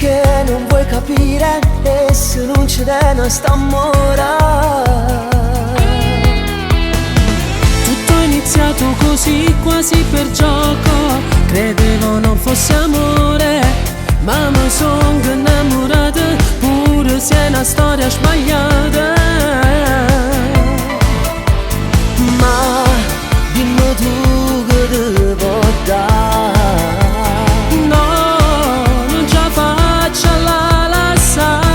che non vuoi capire e se non c'è dena sta amore. Tutto è iniziato così, quasi per gioco. Credevo non fosse amore, ma mi sono innamorata, pure se è una storia sbagliata. Ma dimmi tu che devo dare. No, non ce la faccio a lasciare.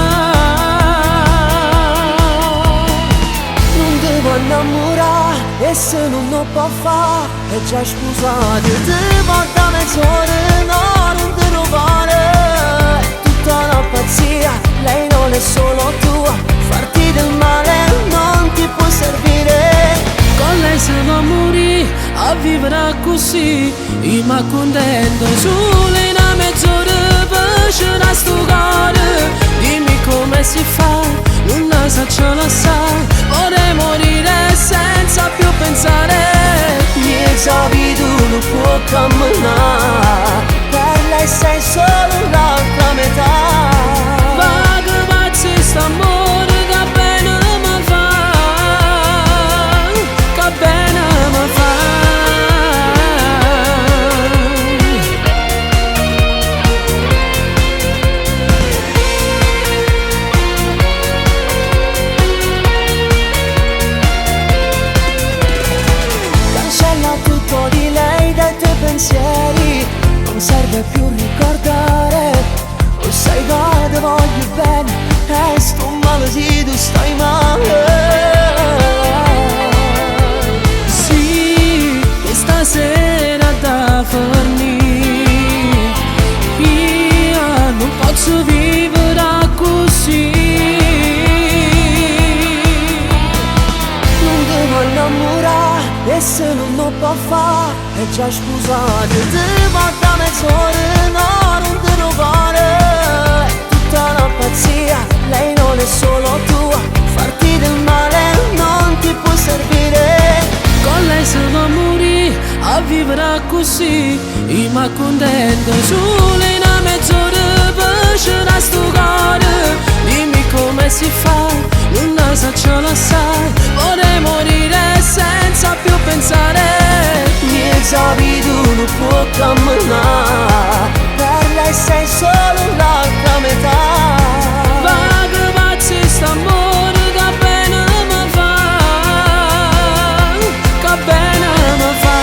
Non devo innamorare e se non lo può fare è già scusato. Devo da mezz'ora, no, non te lo vale. Tutta una pazzia, lei non è solo tua. Farti del male non ti può servire. Con lei se va a morire, a vivere così, io mi accontento solo in una mezz'ora per scendere sto cuore. Dimmi come si fa, non la so ce la sa. Vorrei morire senza più pensare. Miezza vita non può camminare, per lei sei solo l'altra metà. Va che pazzi st'amore che bene mi fa, che bene mi fa. Cancella tutto di lei dai tuoi pensieri, non serve più ricordare. Lo sai che ti voglio bene e sto male se tu stai male. Sì, che stasera da fornire, io non posso vivere così. Non devo innamorare e se non lo può fare è già scusato. Devo da mezz'ora, no, non te lo vale. Tutta una pazzia, lei non è solo tua. Farti del male non ti può servire. Con lei se va a morire, a vivere così, io mi accontento solo in una mezz'ora per scendere sto cuore. Dimmi come si fa, non la so ce la sa. Vorrei morire senza più pensare. Miezza vita non può camminare, per lei sei solo l'altra metà. Va che pazzi st'amore che bene mi fa, che bene mi fa.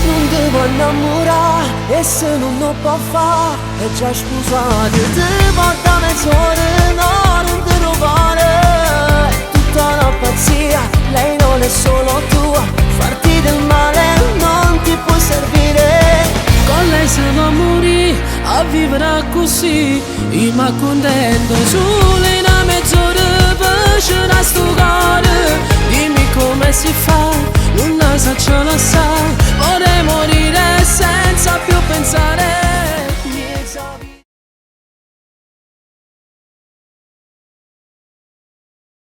Non devo innamorare e se non lo può fare è già scusato. Devo da mezz'ora, no, non te lo vale. Tutta una pazzia, lei non è solo tua. Farti del male non ti può servire. Con lei se va a morire, a vivere così, io mi accontento solo in una mezz'ora per scendere sto cuore. Dimmi come si fa, non la so ce la sa.